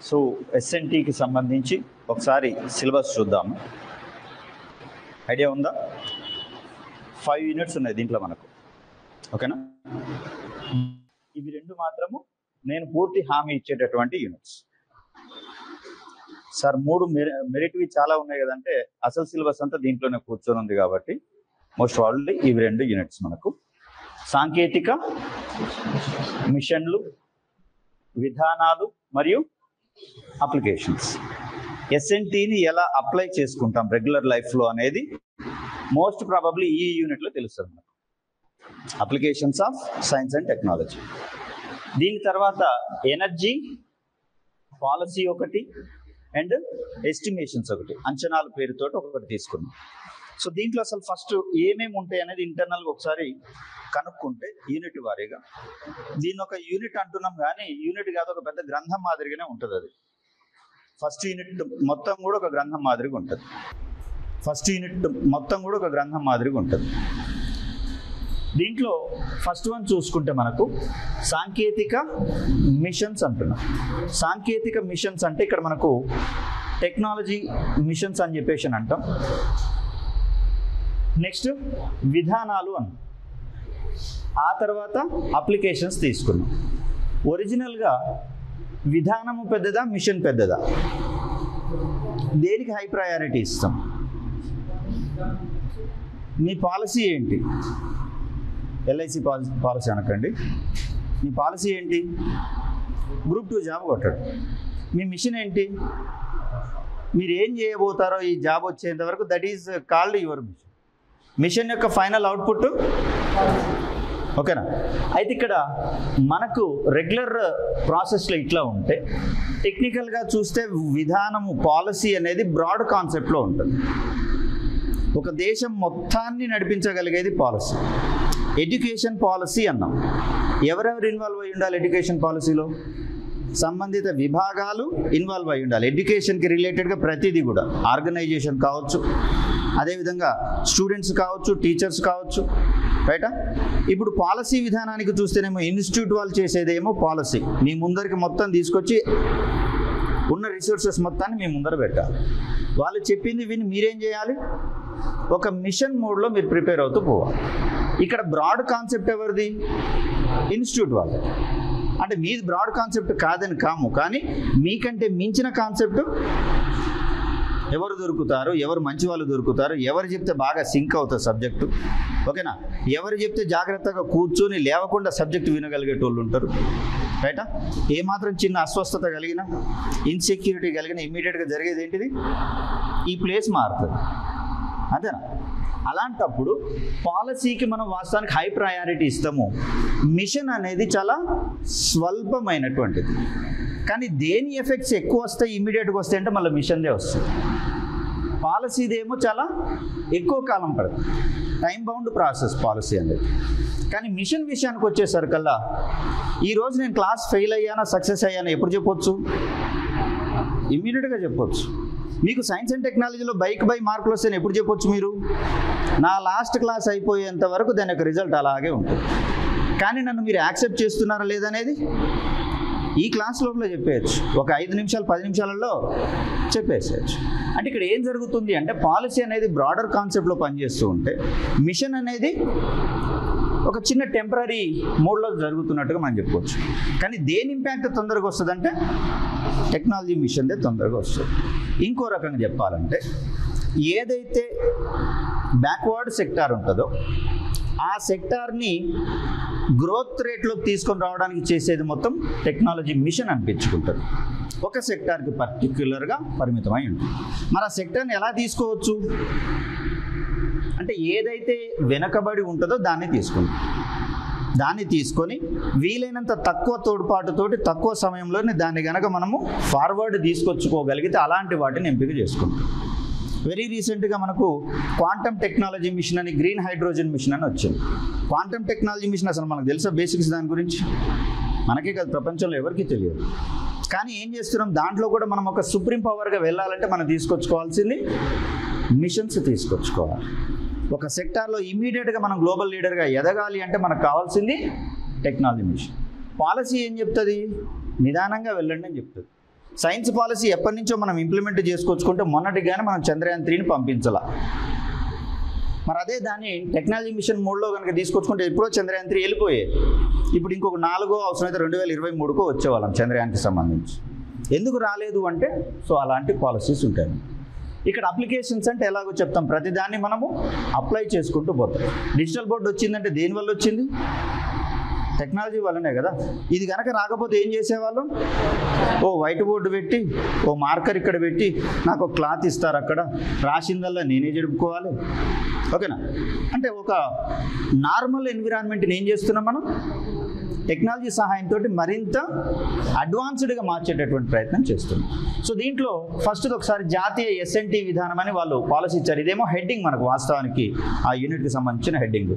So ఎస్ఎన్టీకి సంబంధించి ఒకసారి syllabus చూద్దాము. ఐడియా ఉందా? 5 యూనిట్స్ ఉన్నాయి దీంట్లో మనకు. ఓకేనా? ఇవి 2 మాత్రము నేను పూర్తి హామీ ఇచ్చేటటువంటి యూనిట్స్. సార్ 3 మెరిట్వి చాలా ఉన్నాయి కదంటే అసలు సిలబస్ అంతా దీంట్లోనే కూర్చొని ఉంది కాబట్టి మోస్ట్ ప్రాబబ్లీ ఇవి 2 యూనిట్స్ మనకు. సాంకేతిక మిషన్లు, విధానాలు మరియు అప్లికేషన్స్. ఎస్ఎన్టీని ఎలా అప్లై చేసుకుంటాం రెగ్యులర్ లైఫ్లో అనేది మోస్ట్ ప్రాబబ్లీ ఈ యూనిట్లో తెలుస్తుంది మనకు. Applications of science and technology. దీని తర్వాత ఎనర్జీ పాలసీ ఒకటి అండ్ ఎస్టిమేషన్స్ ఒకటి, అంచనాల పేరుతో ఒకటి తీసుకున్నాం. సో దీంట్లో అసలు ఫస్ట్ ఏమేమి ఉంటాయి అనేది ఇంటర్నల్గా ఒకసారి కనుక్కుంటే యూనిట్ వారీగా. దీన్ని ఒక యూనిట్ అంటున్నాం కానీ యూనిట్ కాదు, ఒక పెద్ద గ్రంథం మాదిరిగానే ఉంటుంది. అది ఫస్ట్ యూనిట్ మొత్తం కూడా ఒక గ్రంథం మాదిరిగా ఉంటుంది. దీంట్లో ఫస్ట్ వన్ చూసుకుంటే మనకు సాంకేతిక మిషన్స్ అంటున్నాం. సాంకేతిక మిషన్స్ అంటే ఇక్కడ మనకు టెక్నాలజీ మిషన్స్ అని చెప్పేసి అంటాం. నెక్స్ట్ విధానాలు అని, ఆ తర్వాత అప్లికేషన్స్ తీసుకున్నాం. ఒరిజినల్గా విధానము పెద్దదా, మిషన్ పెద్దదా? దేనికి హై ప్రయారిటీ ఇస్తాం? మీ పాలసీ ఏంటి? ఎల్ఐసి పాలసీ అనకండి. మీ పాలసీ ఏంటి? గ్రూప్ 2 జాబ్ కొట్టడం. మీ మిషన్ ఏంటి? మీరు ఏం చేయబోతారో ఈ జాబ్ వచ్చేంత వరకు, that is called your mission. Mission యొక్క ఫైనల్ అవుట్పుట్. ఓకేనా? అయితే ఇక్కడ మనకు రెగ్యులర్ ప్రాసెస్లో ఇట్లా ఉంటే, టెక్నికల్గా చూస్తే విధానము పాలసీ అనేది బ్రాడ్ కాన్సెప్ట్లో ఉంటుంది. ఒక దేశం మొత్తాన్ని నడిపించగలిగేది పాలసీ. ఎడ్యుకేషన్ పాలసీ అన్నాం. ఎవరెవరు ఇన్వాల్వ్ అయ్యి ఉండాలి ఎడ్యుకేషన్ పాలసీలో? సంబంధిత విభాగాలు ఇన్వాల్వ్ అయ్యి ఉండాలి. ఎడ్యుకేషన్కి రిలేటెడ్గా ప్రతిదీ కూడా, ఆర్గనైజేషన్ కావచ్చు, అదేవిధంగా స్టూడెంట్స్ కావచ్చు, టీచర్స్ కావచ్చు, రైటా? ఇప్పుడు పాలసీ విధానానికి చూస్తేనేమో ఇన్స్టిట్యూట్ వాళ్ళు చేసేదేమో పాలసీ మీ ముందరికి మొత్తం తీసుకొచ్చి ఉన్న రిసోర్సెస్ మొత్తాన్ని మీ ముందర పెట్టాలి. వాళ్ళు చెప్పింది విని మీరేం చేయాలి? ఒక మిషన్ మోడ్లో మీరు ప్రిపేర్ అవుతూ పోవాలి. ఇక్కడ బ్రాడ్ కాన్సెప్ట్ ఎవరిది? ఇన్స్టిట్యూట్ వాళ్ళు. అంటే మీది బ్రాడ్ కాన్సెప్ట్ కాదని కాము, కానీ మీకంటే మించిన కాన్సెప్ట్ ఎవరు దొరుకుతారు, ఎవరు మంచి వాళ్ళు దొరుకుతారు, ఎవరు చెప్తే బాగా సింక్ అవుతుంది సబ్జెక్టు. ఓకేనా? ఎవరు చెప్తే జాగ్రత్తగా కూర్చొని లేవకుండా సబ్జెక్టు వినగలిగేటోళ్ళు ఉంటారు, రైటా? ఏమాత్రం చిన్న అస్వస్థత కలిగినా, ఇన్సెక్యూరిటీ కలిగినా ఇమ్మీడియట్గా జరిగేది ఏంటిది? ఈ ప్లేస్ మారుతుంది. అంతేనా? అలాంటప్పుడు పాలసీకి మనం వాస్తవానికి హై ప్రయారిటీ ఇస్తాము. మిషన్ అనేది చాలా స్వల్పమైనటువంటిది, కానీ దేని ఎఫెక్ట్స్ ఎక్కువ వస్తాయి, ఇమ్మీడియట్గా వస్తాయి అంటే మళ్ళీ మిషన్దే వస్తుంది. పాలసీదేమో చాలా ఎక్కువ కాలం పడుతుంది, టైం బౌండ్ ప్రాసెస్ పాలసీ అనేది. కానీ మిషన్ విషయానికి వచ్చేసరికల్లా ఈరోజు నేను క్లాస్ ఫెయిల్ అయ్యానా సక్సెస్ అయ్యానా ఎప్పుడు చెప్పొచ్చు? ఇమ్మీడియట్గా చెప్పొచ్చు. మీకు సైన్స్ అండ్ టెక్నాలజీలో బైక్ బై మార్కులు వస్తే ఎప్పుడు చెప్పొచ్చు? మీరు నా లాస్ట్ క్లాస్ అయిపోయేంత వరకు దాని యొక్క రిజల్ట్ అలాగే ఉంటుంది. కానీ నన్ను మీరు యాక్సెప్ట్ చేస్తున్నారా లేదనేది ఈ క్లాస్ లోపల చెప్పేయచ్చు. ఒక 5 నిమిషాలు 10 నిమిషాలలో చెప్పేసేయచ్చు. అంటే ఇక్కడ ఏం జరుగుతుంది అంటే పాలసీ అనేది బ్రాడర్ కాన్సెప్ట్లో పనిచేస్తూ ఉంటే, మిషన్ అనేది ఒక చిన్న టెంపరీ మోడ్లో జరుగుతున్నట్టుగా మనం చెప్పుకోవచ్చు. కానీ దేని ఇంపాక్ట్ తొందరగా వస్తుందంటే టెక్నాలజీ మిషన్దే తొందరగా వస్తుంది. ఇంకో రకంగా చెప్పాలంటే, ఏదైతే బ్యాక్వర్డ్ సెక్టార్ ఉంటుందో ఆ సెక్టార్ని గ్రోత్ రేట్లోకి తీసుకొని రావడానికి చేసేది మొత్తం టెక్నాలజీ మిషన్ అనిపించుకుంటుంది. ఒక సెక్టార్కి పర్టిక్యులర్గా పరిమితమై ఉంటుంది. మరి ఆ సెక్టార్ని ఎలా తీసుకోవచ్చు అంటే, ఏదైతే వెనకబడి ఉంటుందో దాన్ని తీసుకొని వీలైనంత తక్కువ తోడ్పాటుతోటి తక్కువ సమయంలోనే దాన్ని కనుక మనము ఫార్వర్డ్ తీసుకొచ్చుకోగలిగితే అలాంటి వాటిని ఎంపిక చేసుకుంటాం. వెరీ రీసెంట్గా మనకు క్వాంటమ్ టెక్నాలజీ మిషన్ అని, గ్రీన్ హైడ్రోజన్ మిషన్ అని వచ్చింది. క్వాంటమ్ టెక్నాలజీ మిషన్ అసలు మనకు తెలుసా? బేసిక్స్ దాని గురించి మనకే కాదు, ప్రపంచంలో ఎవరికీ తెలియదు. కానీ ఏం చేస్తున్నాం, దాంట్లో కూడా మనం ఒక సుప్రీం పవర్గా వెళ్ళాలంటే మనం తీసుకొచ్చుకోవాల్సింది మిషన్స్ తీసుకొచ్చుకోవాలి. ఒక సెక్టార్లో ఇమీడియట్గా మనం గ్లోబల్ లీడర్గా ఎదగాలి అంటే మనకు కావాల్సింది టెక్నాలజీ మిషన్. పాలసీ ఏం చెప్తుంది? నిదానంగా వెళ్ళండి అని చెప్తుంది. సైన్స్ పాలసీ ఎప్పటి నుంచో మనం ఇంప్లిమెంట్ చేసుకొచ్చుకుంటే మొన్నటిగానే మనం చంద్రయాన్ 3ని పంపించాల. మరి అదే దాన్ని టెక్నాలజీ మిషన్ మోడ్లో కనుక తీసుకొచ్చుకుంటే ఎప్పుడో చంద్రయాన్ 3 వెళ్ళిపోయే. ఇప్పుడు ఇంకొక 4 అవసరమైతే 2023 వచ్చేవాళ్ళం చంద్రయాన్కి సంబంధించి. ఎందుకు రాలేదు అంటే సో అలాంటి పాలసీస్ ఉంటాయి. ఇక్కడ అప్లికేషన్స్ అంటే ఎలాగో చెప్తాం, ప్రతిదాన్ని మనము అప్లై చేసుకుంటూ పోతాం. డిజిటల్ బోర్డు వచ్చిందంటే దేనివల్ల వచ్చింది? టెక్నాలజీ వల్లనే కదా. ఇది కనుక రాకపోతే ఏం చేసేవాళ్ళం? ఓ వైట్ బోర్డు పెట్టి ఓ మార్కర్ ఇక్కడ పెట్టి నాకు ఒక క్లాత్ ఇస్తారు, అక్కడ రాసిందల్లా నేనే జరుపుకోవాలి. ఓకేనా? అంటే ఒక నార్మల్ ఎన్విరాన్మెంట్ని ఏం చేస్తున్నాం మనం? టెక్నాలజీ సహాయంతో మరింత అడ్వాన్స్డ్గా మార్చేటటువంటి ప్రయత్నం చేస్తున్నాం. సో దీంట్లో ఫస్ట్ ఒకసారి జాతీయ SNT విధానం అని వాళ్ళు పాలసీ ఇచ్చారు. ఇదేమో హెడ్డింగ్ మనకు వాస్తవానికి ఆ యూనిట్కి సంబంధించిన హెడ్డింగ్.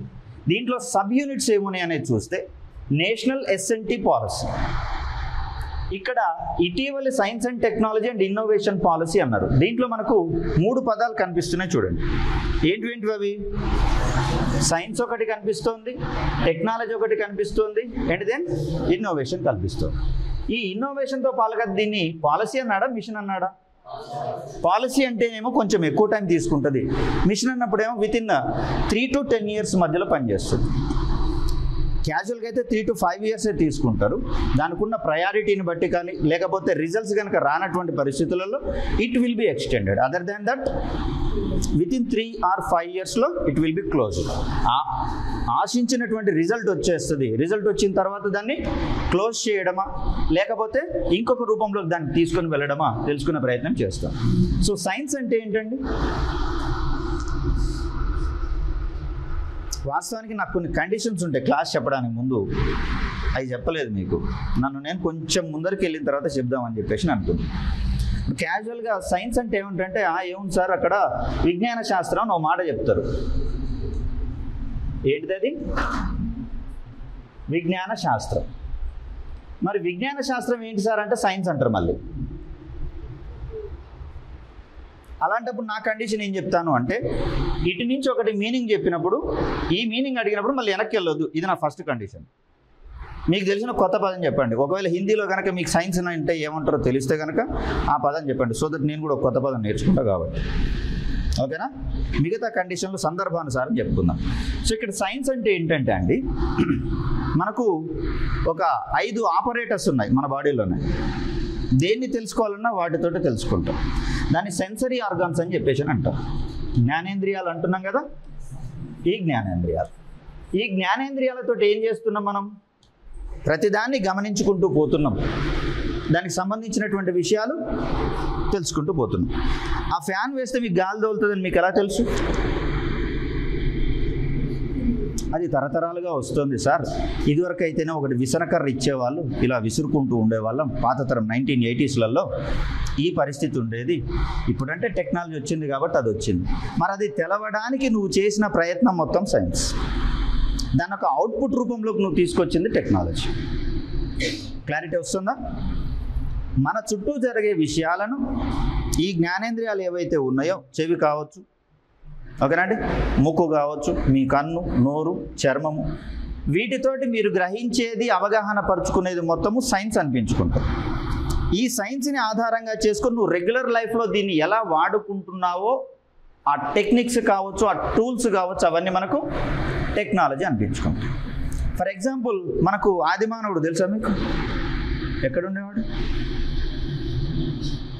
దీంట్లో సబ్ యూనిట్స్ ఏమున్నాయి అనేది చూస్తే నేషనల్ SNT పాలసీ, ఇక్కడ ఇటీవలి science and technology and innovation policy అన్నారు. దీంట్లో మనకు 3 పదాలు కనిపిస్తున్నాయి చూడండి. ఏంటివి అవి? సైన్స్ ఒకటి కనిపిస్తుంది, టెక్నాలజీ ఒకటి కనిపిస్తుంది, అండ్ దెన్ ఇన్నోవేషన్ కనిపిస్తుంది. ఈ ఇన్నోవేషన్తో పాలక దీన్ని పాలసీ అన్నాడా మిషన్ అన్నాడా? పాలసీ అంటేనేమో కొంచెం ఎక్కువ టైం తీసుకుంటుంది, మిషన్ అన్నప్పుడేమో వితిన్ 3 to 10 years మధ్యలో పనిచేస్తుంది. క్యాజువల్గా అయితే 3 to 5 years తీసుకుంటారు. దానికి ఉన్న ప్రయారిటీని బట్టి కానీ లేకపోతే రిజల్ట్స్ కనుక రానటువంటి పరిస్థితులలో it will be extended. Other than that within 3 or 5 yearsలో ఇట్ విల్ బి క్లోజ్. ఆశించినటువంటి రిజల్ట్ వచ్చేస్తుంది. రిజల్ట్ వచ్చిన తర్వాత దాన్ని క్లోజ్ చేయడమా లేకపోతే ఇంకొక రూపంలో దాన్ని తీసుకొని వెళ్ళడమా తెలుసుకునే ప్రయత్నం చేస్తాం. సో సైన్స్ అంటే ఏంటండి? వాస్తవానికి నాకు కొన్ని కండిషన్స్ ఉంటాయి క్లాస్ చెప్పడానికి ముందు, అవి చెప్పలేదు మీకు. నేను కొంచెం ముందరికి వెళ్ళిన తర్వాత చెప్దామని చెప్పేసి అనుకున్నాను. క్యాజువల్గా సైన్స్ అంటే ఏమిటంటే ఏముంది సార్ అక్కడ విజ్ఞాన శాస్త్రం అని ఒక మాట చెప్తారు. ఏంటిది అది? విజ్ఞాన శాస్త్రం. మరి విజ్ఞాన శాస్త్రం ఏంటి సార్ అంటే సైన్స్ అంటారు మళ్ళీ. అలాంటప్పుడు నా కండిషన్ ఏం చెప్తాను అంటే ఇటు నుంచి ఒకటి మీనింగ్ చెప్పినప్పుడు ఈ మీనింగ్ అడిగినప్పుడు మళ్ళీ వెనక్కి వెళ్ళొద్దు. ఇది నా ఫస్ట్ కండిషన్. మీకు తెలిసిన కొత్త పదం చెప్పండి. ఒకవేళ హిందీలో కనుక మీకు సైన్స్ అంటే ఏమంటారో తెలిస్తే కనుక ఆ పదం చెప్పండి. సో దట్ నేను కూడా ఒక కొత్త పదం నేర్చుకుంటా కాబట్టి. ఓకేనా? మిగతా కండిషన్లు సందర్భానుసారం చెప్పుకుందాం. సో ఇక్కడ సైన్స్ అంటే ఏంటంటే అండి, మనకు ఒక 5 ఆపరేటర్స్ ఉన్నాయి మన బాడీలోనే. దేన్ని తెలుసుకోవాలన్నా వాటితోటి తెలుసుకుంటాం. దాన్ని సెన్సరీ ఆర్గాన్స్ అని చెప్పేసి అంటాం. జ్ఞానేంద్రియాలు అంటున్నాం కదా, ఈ జ్ఞానేంద్రియాలతో ఏం చేస్తున్నాం మనం? ప్రతిదాన్ని గమనించుకుంటూ పోతున్నాం, దానికి సంబంధించినటువంటి విషయాలు తెలుసుకుంటూ పోతున్నాం. ఆ ఫ్యాన్ వేస్తే మీకు గాలి తోలుతుందని మీకు ఎలా తెలుసు? అది తరతరాలుగా వస్తుంది సార్. ఇదివరకు అయితేనే ఒకటి విసనకర్ర ఇచ్చేవాళ్ళు, ఇలా విసురుకుంటూ ఉండేవాళ్ళం పాతతరం 1980sలలో. ఈ పరిస్థితి ఉండేది. ఇప్పుడంటే టెక్నాలజీ వచ్చింది కాబట్టి అది వచ్చింది. మరి అది తెలవడానికి నువ్వు చేసిన ప్రయత్నం మొత్తం సైన్స్. దాని ఒక అవుట్పుట్ రూపంలోకి నువ్వు తీసుకొచ్చింది టెక్నాలజీ. క్లారిటీ వస్తుందా? మన చుట్టూ జరిగే విషయాలను ఈ జ్ఞానేంద్రియాలు ఏవైతే ఉన్నాయో, చెవి కావచ్చు, ఓకేనండి, ముక్కు కావచ్చు, మీ కన్ను, నోరు, చర్మము, వీటితోటి మీరు గ్రహించేది అవగాహన పరుచుకునేది మొత్తము సైన్స్ అనిపించుకుంటాం. ఈ సైన్స్ని ఆధారంగా చేసుకొని నువ్వు రెగ్యులర్ లైఫ్లో దీన్ని ఎలా వాడుకుంటున్నావో ఆ టెక్నిక్స్ కావచ్చు, ఆ టూల్స్ కావచ్చు, అవన్నీ మనకు టెక్నాలజీ అనిపించుకుంటాం. ఫర్ ఎగ్జాంపుల్ మనకు ఆదిమానవుడు తెలుసా మీకు? ఎక్కడుండేవాడు?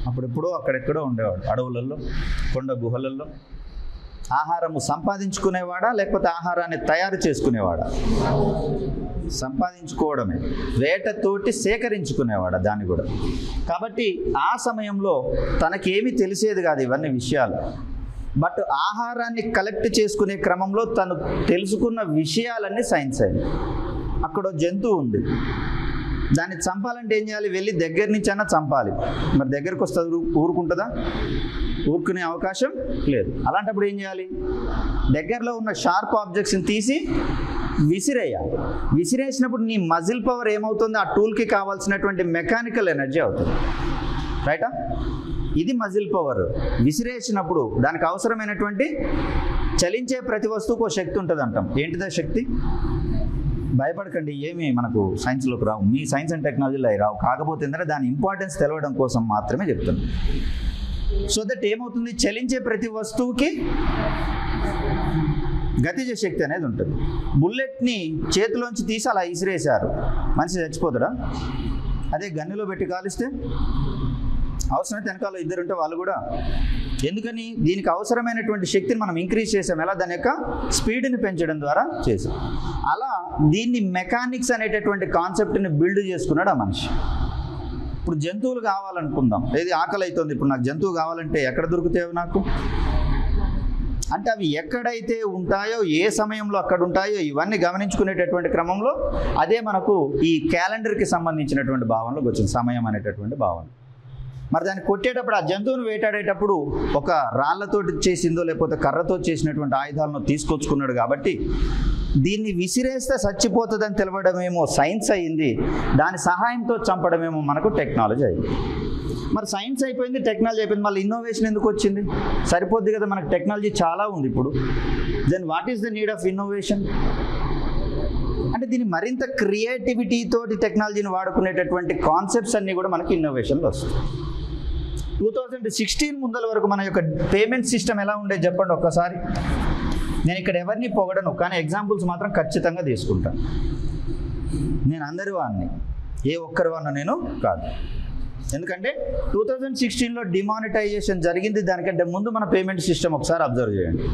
అప్పుడెప్పుడో అక్కడెక్కడో ఉండేవాడు, అడవులలో, కొండ గుహలలో. ఆహారము సంపాదించుకునేవాడా లేకపోతే ఆహారాన్ని తయారు చేసుకునేవాడా? సంపాదించుకోవడమే. వేటతోటి సేకరించుకునేవాడా దాన్ని కూడా. కాబట్టి ఆ సమయంలో తనకేమీ తెలిసేది కాదు ఇవన్నీ విషయాలు. బట్ ఆహారాన్ని కలెక్ట్ చేసుకునే క్రమంలో తను తెలుసుకున్న విషయాలన్నీ సైన్స్ అయింది. అక్కడ జంతువు ఉంది, దాన్ని చంపాలంటే ఏం చేయాలి? వెళ్ళి దగ్గర నుంచి అయినా చంపాలి. మరి దగ్గరకు వస్తుంది, ఊరుకుంటుందా? ఊరుకునే అవకాశం లేదు. అలాంటప్పుడు ఏం చేయాలి? దగ్గరలో ఉన్న షార్ప్ ఆబ్జెక్ట్స్ని తీసి విసిరేయాలి. విసిరేసినప్పుడు నీ మజిల్ పవర్ ఏమవుతుంది? ఆ టూల్కి కావాల్సినటువంటి మెకానికల్ ఎనర్జీ అవుతుంది. రైటా? ఇది మజిల్ పవర్. విసిరేసినప్పుడు దానికి అవసరమైనటువంటి చలించే ప్రతి వస్తువుకు శక్తి ఉంటుంది అంటాం. ఏంటిదా శక్తి? భయపడకండి, ఏమి మనకు సైన్స్లోకి రావు, మీ సైన్స్ అండ్ టెక్నాలజీలో అవి రావు. కాకపోతే ఏంటంటే దాని ఇంపార్టెన్స్ తెలవడం కోసం మాత్రమే చెప్తున్నాను. సో దట్ ఏమవుతుంది, చలించే ప్రతి వస్తువుకి గతిజ శక్తి అనేది ఉంటుంది. బుల్లెట్ని చేతిలోంచి తీసి అలా ఇసిరేశారు, మనిషి చచ్చిపోతాడా? అదే గన్నులో పెట్టి కాలిస్తే అవసరమైతే వెనకాల ఇద్దరుంటే వాళ్ళు కూడా. ఎందుకని, దీనికి అవసరమైనటువంటి శక్తిని మనం ఇంక్రీజ్ చేసాం. ఎలా? దాని యొక్క స్పీడ్ని పెంచడం ద్వారా చేసాం. అలా దీన్ని మెకానిక్స్ అనేటటువంటి కాన్సెప్ట్ని బిల్డ్ చేసుకున్నాడు ఆ మనిషి. ఇప్పుడు జంతువులు కావాలనుకుందాం, ఏది ఆకలి అవుతుంది, ఇప్పుడు నాకు జంతువు కావాలంటే ఎక్కడ దొరుకుతాయో నాకు అంటే అవి ఎక్కడైతే ఉంటాయో, ఏ సమయంలో అక్కడ ఉంటాయో, ఇవన్నీ గమనించుకునేటటువంటి క్రమంలో అదే మనకు ఈ క్యాలెండర్కి సంబంధించినటువంటి భావనలోకి వచ్చింది, సమయం అనేటటువంటి భావన. మరి దాన్ని కొట్టేటప్పుడు, ఆ జంతువును వేటాడేటప్పుడు ఒక రాళ్లతో చేసిందో లేకపోతే కర్రతో చేసినటువంటి ఆయుధాలను తీసుకొచ్చుకున్నాడు. కాబట్టి దీన్ని విసిరేస్తే చచ్చిపోతుందని తెలవడమేమో సైన్స్ అయింది, దాని సహాయంతో చంపడమేమో మనకు టెక్నాలజీ అయింది. మరి సైన్స్ అయిపోయింది, టెక్నాలజీ అయిపోయింది, మళ్ళీ ఇన్నోవేషన్ ఎందుకు వచ్చింది? సరిపోద్ది కదా, మనకు టెక్నాలజీ చాలా ఉంది ఇప్పుడు. Then what is the need of innovation? అంటే దీన్ని మరింత క్రియేటివిటీ తోటి టెక్నాలజీని వాడుకునేటటువంటి కాన్సెప్ట్స్ అన్నీ కూడా మనకి ఇన్నోవేషన్లో వస్తాయి. 2016 ముందల వరకు మన యొక్క పేమెంట్ సిస్టమ్ ఎలా ఉండేది చెప్పండి ఒక్కసారి. నేను ఇక్కడ ఎవరిని పొగడను, కానీ ఎగ్జాంపుల్స్ మాత్రం ఖచ్చితంగా తీసుకుంటాను. నేను అందరి వాడిని, ఏ ఒక్కరి వాడిని నేను కాదు. ఎందుకంటే 2016లో డిమానిటైజేషన్ జరిగింది. దానికంటే ముందు మన పేమెంట్ సిస్టమ్ ఒకసారి అబ్జర్వ్ చేయండి.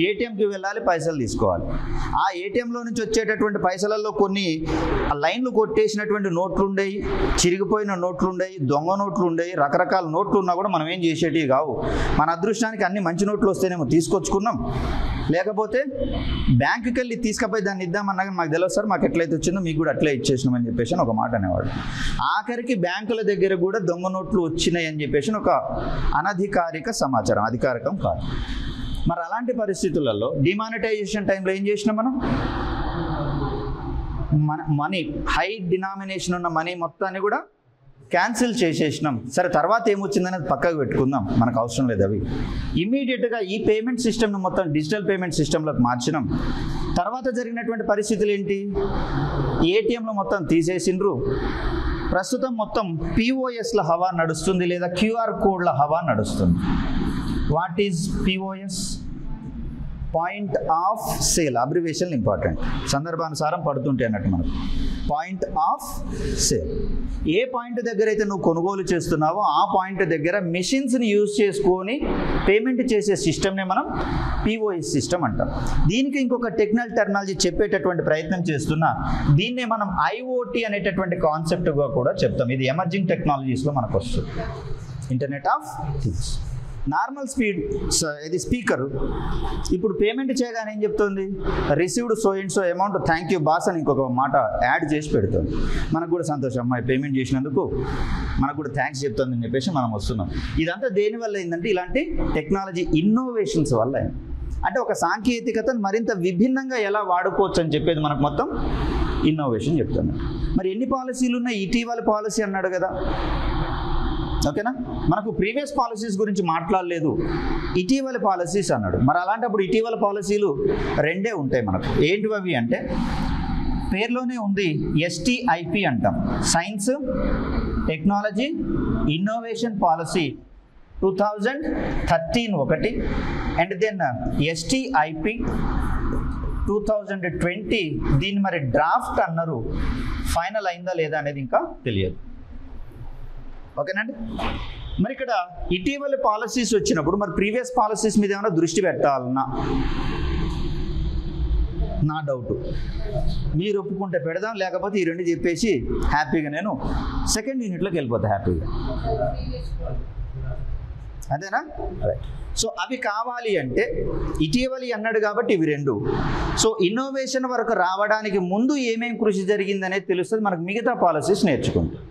ఏటీఎంకి వెళ్ళాలి, పైసలు తీసుకోవాలి. ఆ ఏటీఎంలో నుంచి వచ్చేటటువంటి పైసలలో కొన్ని లైన్లు కొట్టేసినటువంటి నోట్లు ఉండేవి, చిరిగిపోయిన నోట్లు ఉండేవి, దొంగ నోట్లు ఉండేవి, రకరకాల నోట్లు ఉన్నా కూడా మనం ఏం చేసేటివి కావు. మన అదృష్టానికి అన్ని మంచి నోట్లు వస్తేనేమో తీసుకొచ్చుకున్నాం, లేకపోతే బ్యాంకుకి వెళ్ళి తీసుకుపోయి దాన్ని ఇద్దామన్నా కానీ మాకు తెలియదు సార్, మాకు ఎట్లయితే వచ్చిందో మీకు కూడా అట్లే ఇచ్చేసినామని చెప్పేసి ఒక మాట అనేవాడు. ఆఖరికి బ్యాంకుల దగ్గర కూడా దొంగ నోట్లు వచ్చినాయి అని చెప్పేసి ఒక అనధికారిక సమాచారం, అధికారికం కాదు. మరి అలాంటి పరిస్థితులలో డిమానిటైజేషన్ టైంలో ఏం చేసినాం మనం? మనీ, హై డినామినేషన్ ఉన్న మనీ మొత్తాన్ని కూడా క్యాన్సిల్ చేసేసినాం. సరే, తర్వాత ఏమొచ్చిందనేది పక్కకు పెట్టుకుందాం, మనకు అవసరం లేదు అవి. ఇమీడియట్గా ఈ పేమెంట్ సిస్టమ్ను మొత్తం డిజిటల్ పేమెంట్ సిస్టంలోకి మార్చినాం. తర్వాత జరిగినటువంటి పరిస్థితులు ఏంటి? ఏటీఎంలో మొత్తం తీసేసిండ్రు. ప్రస్తుతం మొత్తం పిఓఎస్ల హవా నడుస్తుంది, లేదా క్యూఆర్ కోడ్ల హవా నడుస్తుంది. What is POS? Point of sale, abbreviation important, సందర్భానుసారం పడుతుంటే అన్నట్టు మనకు. పాయింట్ ఆఫ్ సేల్, ఏ పాయింట్ దగ్గర అయితే నువ్వు కొనుగోలు చేస్తున్నావో ఆ పాయింట్ దగ్గర మెషిన్స్ని యూజ్ చేసుకొని పేమెంట్ చేసే సిస్టమ్నే మనం పిఓఎస్ సిస్టమ్ అంటాం. దీనికి ఇంకొక టెక్నాలజీ చెప్పేటటువంటి ప్రయత్నం చేస్తున్నా, దీన్నే మనం ఐఓటీ అనేటటువంటి కాన్సెప్ట్గా కూడా చెప్తాం. ఇది ఎమర్జింగ్ టెక్నాలజీస్లో మనకు వస్తుంది. Internet of things. Normal speed ఇది స్పీకర్ ఇప్పుడు పేమెంట్ చేయగానే ఏం చెప్తుంది? Received so and so amount, thank you boss అని ఇంకొక మాట యాడ్ చేసి పెడుతుంది. మనకు కూడా సంతోషం, అమ్మాయి పేమెంట్ చేసినందుకు మనకు కూడా థ్యాంక్స్ చెప్తుందని చెప్పేసి మనం వస్తున్నాం. ఇదంతా దేనివల్ల ఏంటంటే ఇలాంటి టెక్నాలజీ ఇన్నోవేషన్స్ వల్ల. అంటే ఒక సాంకేతికతను మరింత విభిన్నంగా ఎలా వాడుకోవచ్చు అని చెప్పేది మనకు మొత్తం ఇన్నోవేషన్ చెప్తుంది. మరి ఎన్ని పాలసీలు ఉన్నాయి? ఇటీవల పాలసీ అన్నాడు కదా, ఓకేనా? మనకు ప్రీవియస్ పాలసీస్ గురించి మాట్లాడలేదు, ఇటీవల పాలసీస్ అన్నాడు. మరి అలాంటప్పుడు ఇటీవల పాలసీలు రెండే ఉంటాయి మనకు. ఏంటివి అంటే పేర్లోనే ఉంది, ఎస్టీఐపి అంటాం, సైన్స్ టెక్నాలజీ ఇన్నోవేషన్ పాలసీ 2013 ఒకటి, అండ్ దెన్ ఎస్టీఐపి 2020. దీన్ని మరి డ్రాఫ్ట్ అన్నారు, ఫైనల్ అయిందా లేదా అనేది ఇంకా తెలియదు. ఓకేనండి. మరి ఇక్కడ ఇటీవల పాలసీస్ వచ్చినప్పుడు మరి ప్రీవియస్ పాలసీస్ మీద ఏమైనా దృష్టి పెట్టాలన్నా నా డౌట్. మీరు ఒప్పుకుంటే పెడదాం, లేకపోతే ఈ రెండు చెప్పేసి హ్యాపీగా నేను సెకండ్ యూనిట్లోకి వెళ్ళిపోతా హ్యాపీగా. అదేనా? రైట్. సో అవి కావాలి అంటే ఇటీవలి అన్నాడు కాబట్టి ఇవి రెండు. సో ఇన్నోవేషన్ వరకు రావడానికి ముందు ఏమేమి కృషి జరిగిందనేది తెలుస్తుంది మనకు మిగతా పాలసీస్ నేర్చుకుంటాం.